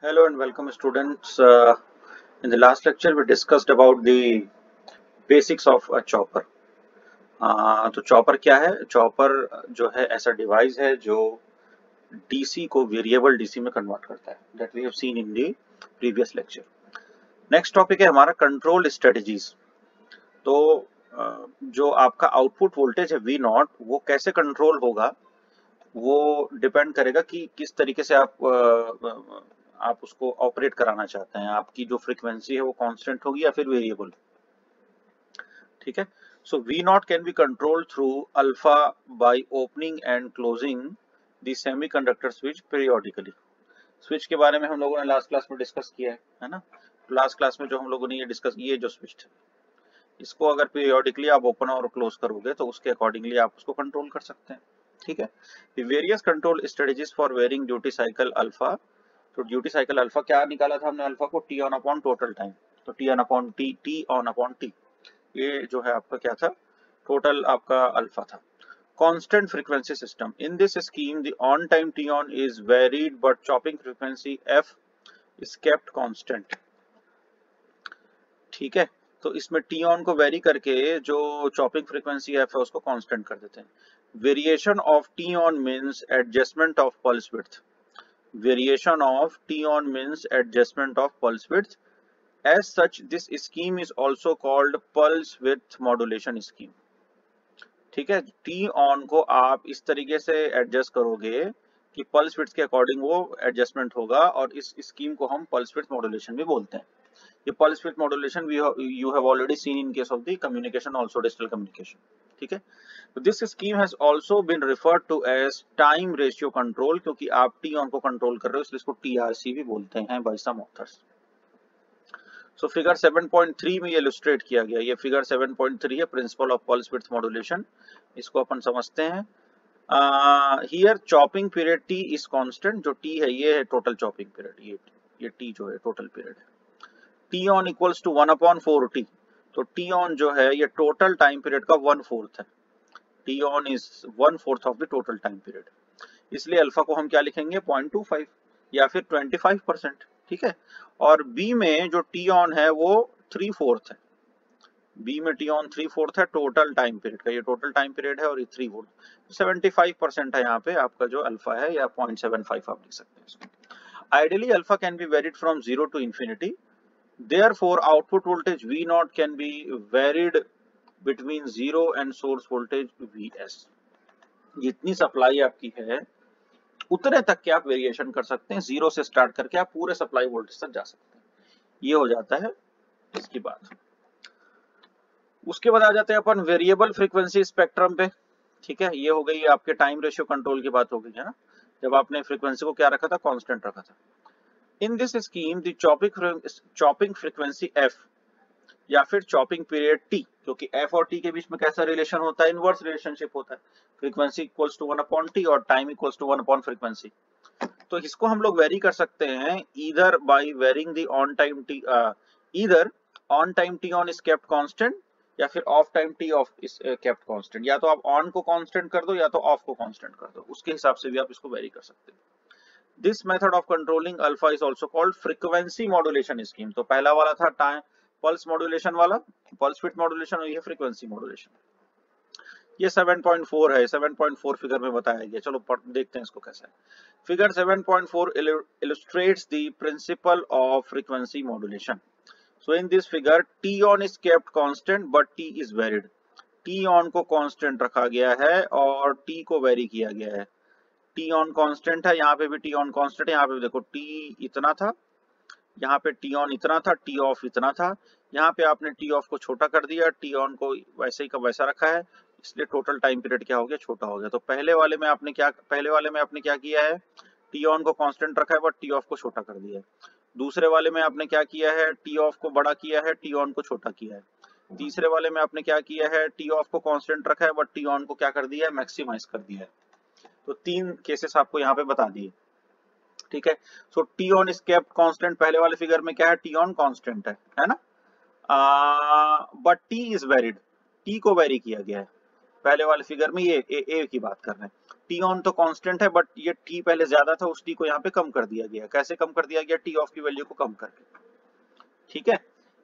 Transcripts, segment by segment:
Hello and welcome students. In the last lecture we discussed about the basics of a chopper. तो chopper क्या है? Chopper जो है ऐसा डिवाइस है जो डीसी को वेरिएबल डीसी में कन्वर्ट करता है. That we have seen in the previous lecture. Next topic है हमारा कंट्रोल स्ट्रेटजीज. तो जो आपका आउटपुट वोल्टेज है वी नॉट वो कैसे कंट्रोल होगा वो डिपेंड करेगा कि किस तरीके से आप उसको ऑपरेट कराना चाहते हैं. आपकी जो फ्रीक्वेंसी है वो कांस्टेंट होगी या फिर वेरिएबल. ठीक है. So V naught can be control through alpha by opening and closing the semiconductor switch periodically. Switch के बारे में हम लोगों ने लास्ट क्लास में डिस्कस किया है ना. लास्ट क्लास में जो हम लोगों ने ये डिस्कस, ये जो स्विच है इसको अगर पीरियोडिकली आप ओपन और क्लोज करोगे तो उसके अकॉर्डिंगली आप उसको कंट्रोल कर सकते हैं. ठीक है. The various control strategies for varying duty cycle alpha. तो ड्यूटी साइकिल अल्फा क्या निकाला था हमने? अल्फा को T on upon total time. तो टी ऑन अपॉन टी, ये जो है आपका क्या था? टोटल आपका अल्फा था. Constant frequency system. In this scheme the on time T on is varied but chopping frequency F is kept constant. ठीक है. तो इसमें टी ऑन को वेरी करके जो चॉपिंग फ्रीक्वेंसी एफ है उसको कांस्टेंट कर देते हैं. Variation of T on means adjustment of pulse width. Variation of T-on means adjustment of pulse width. As such, this scheme is also called pulse width modulation scheme. ठीक है. T-on को आप इस तरीके से एडजस्ट करोगे कि पल्स विड्थ के अकॉर्डिंग वो एडजस्टमेंट होगा और इस स्कीम को हम पल्स विड्थ मॉड्यूलेशन भी बोलते हैं. ये pulse width modulation you have already seen in case of the communication, also digital communication. ठीक है. तो this scheme has also been referred to as time ratio control, क्योंकि आप टी ऑन को कंट्रोल कर रहे हो इसलिए इसको टीआरसी भी बोलते हैं बाय सम ऑथर्स. सो फिगर 7.3 में ये इलस्ट्रेट किया गया. ये फिगर 7.3 है, principle of pulse width modulation. इसको अपन समझते हैं. Here chopping period T is constant. जो टी है ये है टोटल चॉपिंग पीरियड. ये टी जो है टोटल पीरियड है. T on equals to 1/4t. तो टी ऑन जो है ये टोटल टाइम पीरियड का 1/4 है. T on is 1/4 of the total time period. इसलिए अल्फा को हम क्या लिखेंगे? 0.25 या फिर 25%. ठीक है. और बी में जो टी ऑन है वो 3/4 है. बी में टी ऑन 3/4 है टोटल टाइम पीरियड का. ये टोटल टाइम पीरियड है और ये 3/4. 75% है यहाँ पे आपका जो अल्फा है, या 0.75 आप लिख सकते हैं इसको. Ideally alpha can be varied from 0 to infinity. Therefore, output voltage V0 can be varied between 0 and source voltage Vs. जितनी सप्लाई आपकी है उतने तक के आप वेरिएशन कर सकते हैं. 0 से स्टार्ट करके आप पूरे सप्लाई वोल्टेज तक जा सकते हैं. ये हो जाता है इसकी बात. उसके बाद आ जाते हैं अपन वेरिएबल फ्रीक्वेंसी स्पेक्ट्रम पे. ठीक है. ये हो गई आपके टाइम रेशियो कंट्रोल की बात हो गई है ना, जब आपने फ्रीक्वेंसी को क्या रखा था? कांस्टेंट रखा था. In this scheme, the chopping frequency f या फिर चॉपिंग पीरियड t, क्योंकि f और t के बीच में कैसा रिलेशन होता है? इनवर्स रिलेशनशिप होता है. फ्रीक्वेंसी इक्वल्स टू 1/t और टाइम इक्वल्स टू 1/फ्रीक्वेंसी. तो इसको हम लोग वेरी कर सकते हैं either by varying the on time t, either on time t on is kept constant या फिर off time t off is kept constant. या तो आप ऑन को कांस्टेंट कर दो या तो ऑफ को कांस्टेंट कर दो. उसके हिसाब से भी आप इसको वेरी कर सकते हैं. This method of controlling alpha is also called frequency modulation scheme. तो पहला वाला था टाइम पल्स मॉड्यूलेशन वाला, पल्स विड्थ मॉड्यूलेशन, और ये फ्रीक्वेंसी मॉड्यूलेशन. ये 7.4 है. 7.4 फिगर में बताया गया. चलो देखते हैं इसको कैसा है. Figure 7.4 illustrates the principle of frequency modulation. So in this figure T on is kept constant but T is varied. T on को constant रखा गया है और T को vary किया गया है. टी ऑन कांस्टेंट है, यहाँ पे भी टी ऑन कांस्टेंट है. यहाँ पे भी देखो टी इतना था, यहाँ पे टी ऑन इतना था, टी ऑफ इतना था. यहाँ पे आपने टी ऑफ को छोटा कर दिया, टी ऑन को वैसे ही का वैसा रखा है, इसलिए टोटल टाइम पीरियड क्या हो गया? छोटा हो गया. तो पहले वाले में आपने क्या किया है? टी ऑन को कांस्टेंट रखा है बट टी ऑफ को छोटा कर दिया है. दूसरे वाले में आपने क्या किया है? टी ऑफ को बड़ा किया है, टी ऑन को छोटा किया है. तीसरे वाले में आपने क्या किया है? टी ऑफ को कांस्टेंट रखा है बट टी ऑन को क्या कर दिया है? मैक्सिमाइज कर दिया है. तो 3 केसेस आपको यहाँ पे बता दिए. ठीक है. So T on is kept constant. पहले वाले फिगर में क्या है? टी ऑन कांस्टेंट है ना, but T is varied. T को वेरी किया गया है. पहले वाले फिगर में ये ए की बात कर रहे हैं। टी ऑन तो कांस्टेंट है, बट ये टी पहले ज्यादा था, उस टी को यहाँ पे कम कर दिया गया। कैसे कम कर दिया गया? टी ऑफ की वैल्यू को कम करके। ठीक है,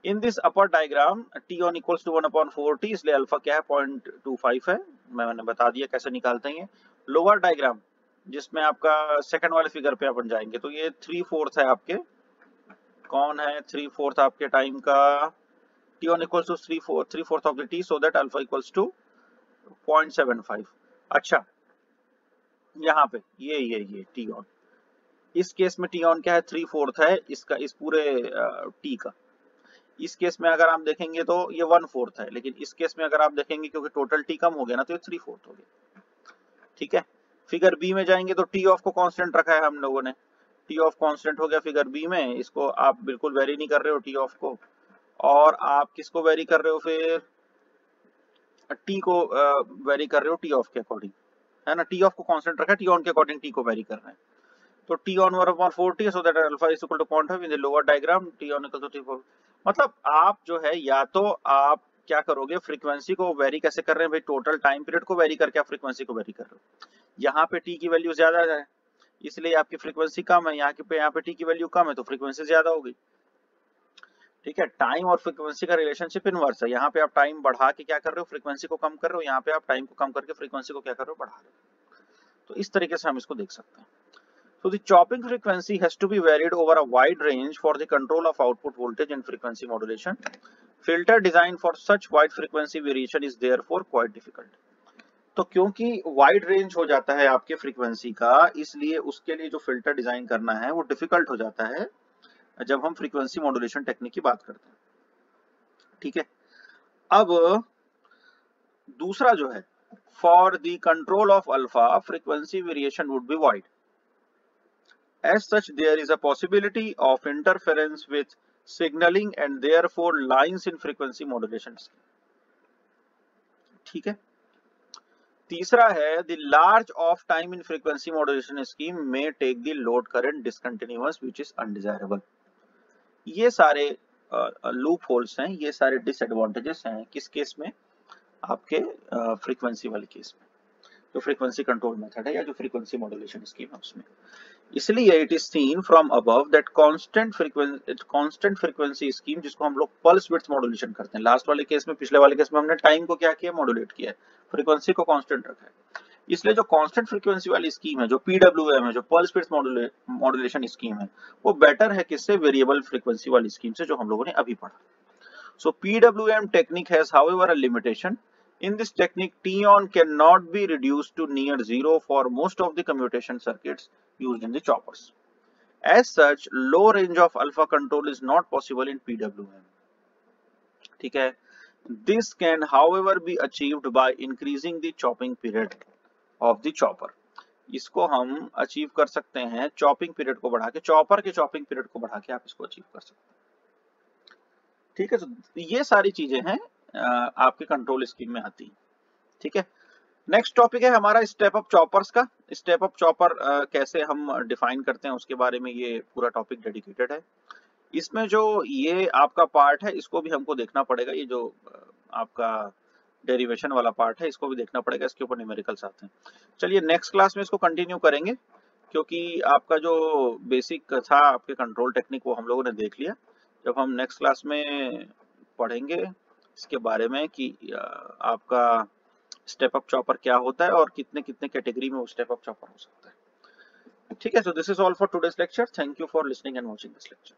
in this upper diagram T on equals to 1/4t, इसलिए अल्फा क्या है 0.25 है, मैंने बता दिया कैसे निकालते हैं। लोअर डायग्राम जिसमें आपका सेकंड वाले फिगर पे अपन जाएंगे, तो ये 3/4 है आपके, कौन है 3/4 आपके टाइम का, T on equals to 3/4 of the T, so that alpha equals to 0.75। अच्छा, यहाँ पे ये टी ऑन, इस केस में टी ऑन क्या है 3/4 है इसका, इस पूरे टी का। इस केस में अगर आप देखेंगे तो ये 1/4 है, लेकिन इस केस में अगर आप देखेंगे क्योंकि टोटल टी कम हो गया ना, तो ये 3/4 हो गया। ठीक है, फिगर बी में जाएंगे तो टी ऑफ को कांस्टेंट रखा है हम लोगों ने, टी ऑफ कांस्टेंट हो गया फिगर बी में, इसको आप बिल्कुल वेरी नहीं कर रहे हो टी ऑफ को, और आप किसको वेरी कर रहे हो फिर, टी को वेरी कर रहे हो टी ऑफ के अकॉर्डिंग, है ना। टी ऑफ को कांस्टेंट रखा है, टी ऑन के अकॉर्डिंग टी को वेरी कर रहे हैं। तो T on 1/4t, so that alpha is equal to 0.5 in the lower diagram, T on equal to 3/4। मतलब आप जो है, या तो आप क्या करोगे, फ्रीक्वेंसी को वेरी कैसे कर रहे हैं भाई, टोटल टाइम पीरियड को वेरी करके आप फ्रीक्वेंसी को वेरी कर रहे हो। यहाँ पे टी की वैल्यू ज्यादा है, इसलिए आपकी फ्रीक्वेंसी कम है, यहाँ पे टी की वैल्यू कम है तो फ्रीक्वेंसी ज्यादा होगी। ठीक है, टाइम और फ्रीक्वेंसी का रिलेशनशिप इनवर्स है। यहाँ पे आप टाइम बढ़ा के क्या कर रहे हो, फ्रीक्वेंसी को कम कर रहे हो, यहाँ पे आप टाइम को कम करके फ्रीक्वेंसी को क्या कर रहे हो, बढ़ा रहे हो। तो इस तरीके से हम इसको देख सकते हैं। So the chopping frequency has to be varied over a wide range for the control of output voltage and frequency modulation. Filter design for such wide frequency variation is therefore quite difficult. तो क्योंकि wide range हो जाता है आपके frequency का, इसलिए उसके लिए जो फिल्टर डिजाइन करना है वो डिफिकल्ट हो जाता है जब हम फ्रीक्वेंसी मॉड्यूलेशन टेक्निक की बात करते हैं। ठीक है, अब दूसरा जो है, for the control of alpha frequency variation would be wide. As such, there is a possibility of interference with signaling and therefore lines in frequency modulation scheme. ठीक है, तीसरा है, the large off time in frequency modulation scheme may take the load current discontinuous which is undesirable. ये सारे loop holes हैं, ये सारे disadvantages हैं किस केस में, आपके फ्रीक्वेंसी वाले केस में, जो फ्रीक्वेंसी कंट्रोल मेथड है या जो फ्रीक्वेंसी मॉड्यूलेशन स्कीम है उसमें। इसलिए it is seen from above that constant frequency scheme, जिसको हम लोग पल्स विड्थ मॉड्यूलेशन करते हैं, लास्ट वाले केस में, पिछले वाले केस में हमने टाइम को क्या किया, मॉड्यूलेट किया है, फ्रीक्वेंसी को कांस्टेंट रखा है। इसलिए जो कांस्टेंट फ्रीक्वेंसी वाली स्कीम है, जो पीडब्ल्यूएम है, जो पल्स विड्थ मॉड्यूलेशन स्कीम है, वो बेटर है किससे, वेरिएबल फ्रीक्वेंसी वाली स्कीम से, जो हम लोगों ने अभी पढ़ा। So PWM technique has however a limitation. In this technique, T-on cannot be reduced to near zero for most of the commutation circuits used in the choppers. As such, low range of alpha control is not possible in PWM. ठीक है, this can however be achieved by increasing the chopping period of the chopper. इसको हम achieve कर सकते हैं chopping period को बढ़ा के, चॉपर के चॉपिंग पीरियड को बढ़ा के आप इसको अचीव कर सकते हैं। ठीक है, तो ये सारी चीजें हैं आपके कंट्रोल स्कीम में आती है। ठीक है, नेक्स्ट टॉपिक है हमारा स्टेप अप चॉपर्स का। स्टेप अप चॉपर कैसे हम डिफाइन करते हैं उसके बारे में ये पूरा टॉपिक डेडिकेटेड है। इसमें जो ये आपका पार्ट है इसको भी हमको देखना पड़ेगा, ये जो आपका डेरिवेशन वाला पार्ट है इसको भी देखना पड़ेगा, इसके ऊपर न्यूमेरिकल्स आते हैं। चलिए नेक्स्ट क्लास में इसको कंटिन्यू करेंगे, क्योंकि आपका जो बेसिक था आपके कंट्रोल टेक्निक वो हम लोगों ने देख लिया। जब हम नेक्स्ट क्लास में पढ़ेंगे इसके बारे में कि आपका स्टेप अप चॉपर क्या होता है और कितने कितने कैटेगरी में वो स्टेप अप चॉपर हो सकता है। ठीक है, so this is all for today's lecture. Thank you for listening and watching this lecture.